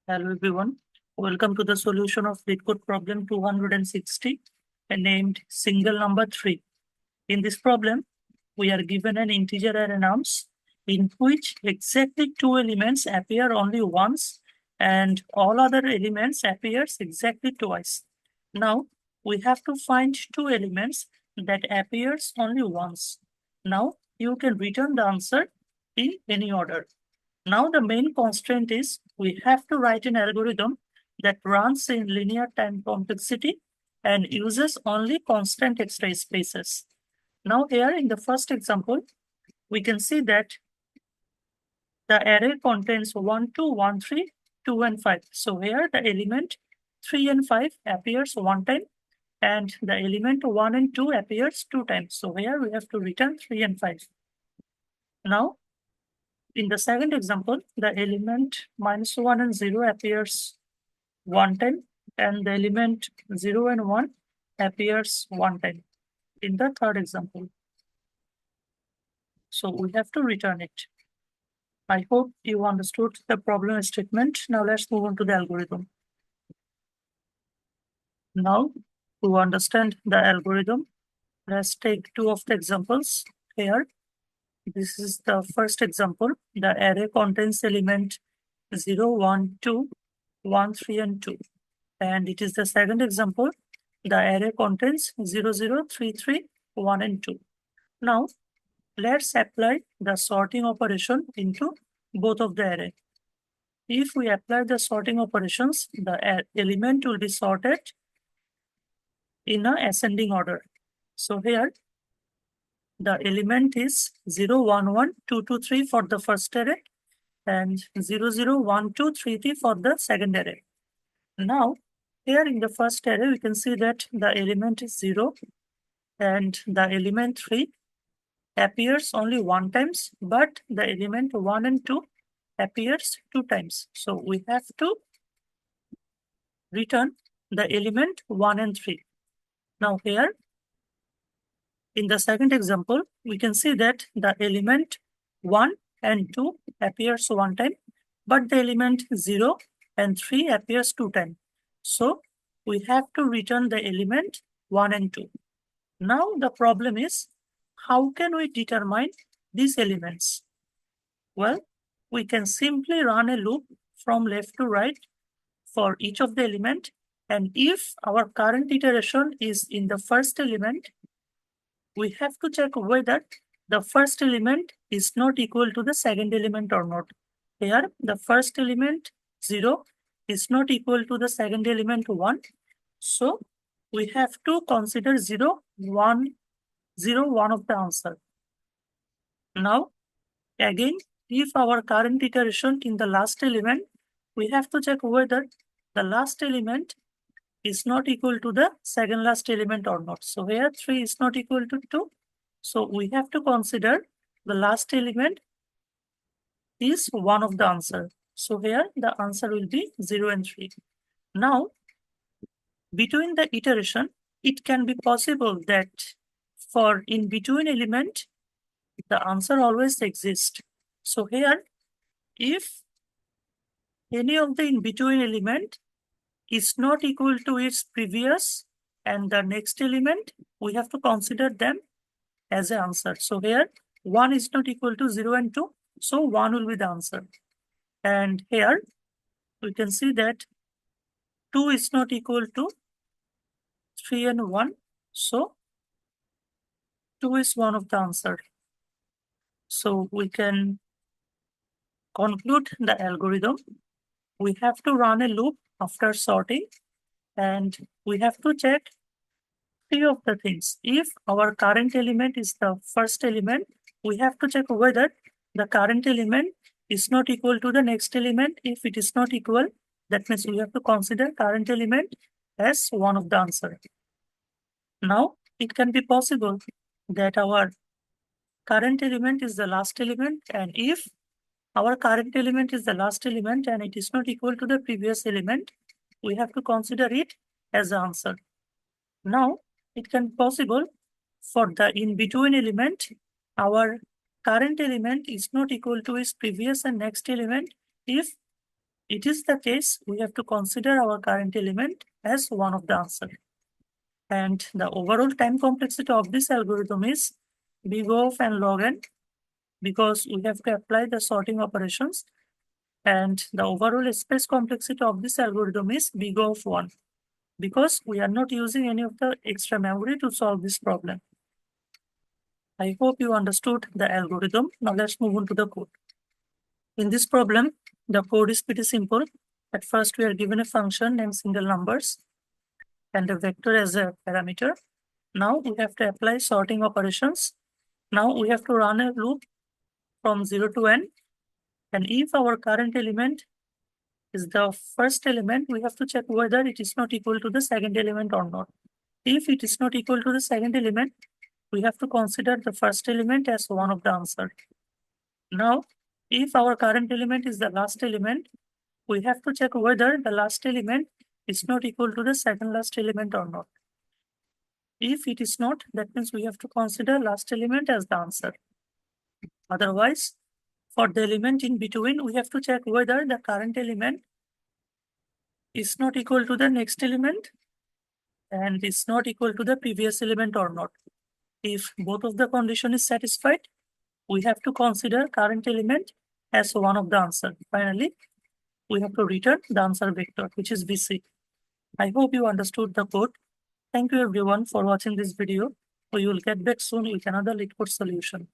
Hello everyone. Welcome to the solution of LeetCode problem 260 named single number 3. In this problem, we are given an integer array nums in which exactly two elements appear only once and all other elements appears exactly twice. Now, we have to find two elements that appears only once. Now, you can return the answer in any order. Now the main constraint is we have to write an algorithm that runs in linear time complexity and uses only constant extra spaces. Now here in the first example, we can see that the array contains 1, 2, 1, 3, 2, and 5. So here the element 3 and 5 appears one time and the element 1 and 2 appears two times. So here we have to return 3 and 5. Now in the second example, the element -1 and 0 appears one time, and the element 0 and 1 appears one time in the third example. So we have to return it. I hope you understood the problem statement. Now let's move on to the algorithm. Now, to understand the algorithm, let's take two of the examples here. This is the first example. The array contains element 0, 1, 2, 1, 3, and 2. And it is the second example. The array contains 0, 0, 3, 3, 1, and 2. Now, let's apply the sorting operation into both of the array. If we apply the sorting operations, the element will be sorted in an ascending order. So here, the element is 0, 1, 1, 2, 2, 3 for the first array and 0, 0, 1, 2, 3, 3 for the second array. Now, here in the first array, we can see that the element is 0 and the element 3 appears only one times, but the element 1 and 2 appears two times. So we have to return the element 1 and 3. Now here, in the second example, we can see that the element 1 and 2 appears one time, but the element 0 and 3 appears two times. So we have to return the element 1 and 2. Now the problem is, how can we determine these elements? Well, we can simply run a loop from left to right for each of the element. And if our current iteration is in the first element, we have to check whether the first element is not equal to the second element or not. Here, the first element 0 is not equal to the second element 1. So we have to consider 0, 1, 0, 1 of the answer. Now, again, if our current iteration in the last element, we have to check whether the last element is not equal to the second last element or not. So here 3 is not equal to 2. So we have to consider the last element is one of the answer. So here the answer will be 0 and 3. Now, between the iteration, it can be possible that for in between element, the answer always exists. So here, if any of the in between element is not equal to its previous and the next element, we have to consider them as an answer. So here 1 is not equal to 0 and 2. So 1 will be the answer. And here we can see that 2 is not equal to 3 and 1. So 2 is one of the answer. So we can conclude the algorithm. We have to run a loop after sorting and we have to check three of the things. If our current element is the first element, we have to check whether the current element is not equal to the next element. If it is not equal, that means we have to consider current element as one of the answer. Now, it can be possible that our current element is the last element, and if our current element is the last element and it is not equal to the previous element, we have to consider it as the answer. Now, it can be possible for the in-between element, our current element is not equal to its previous and next element if it is the case, we have to consider our current element as one of the answer. And the overall time complexity of this algorithm is big O of n log n, because we have to apply the sorting operations. And the overall space complexity of this algorithm is big O of 1, because we are not using any of the extra memory to solve this problem. I hope you understood the algorithm. Now let's move on to the code. In this problem, the code is pretty simple. At first, we are given a function named single numbers and a vector as a parameter. Now we have to apply sorting operations. Now we have to run a loop from 0 to n. And if our current element is the first element, we have to check whether it is not equal to the second element or not. If it is not equal to the second element, we have to consider the first element as one of the answer. Now, if our current element is the last element, we have to check whether the last element is not equal to the second last element or not. If it is not, that means we have to consider last element as the answer. Otherwise, for the element in between, we have to check whether the current element is not equal to the next element and is not equal to the previous element or not. If both of the condition is satisfied, we have to consider current element as one of the answer. Finally, we have to return the answer vector, which is VC. I hope you understood the code. Thank you everyone for watching this video. We will get back soon with another LeetCode solution.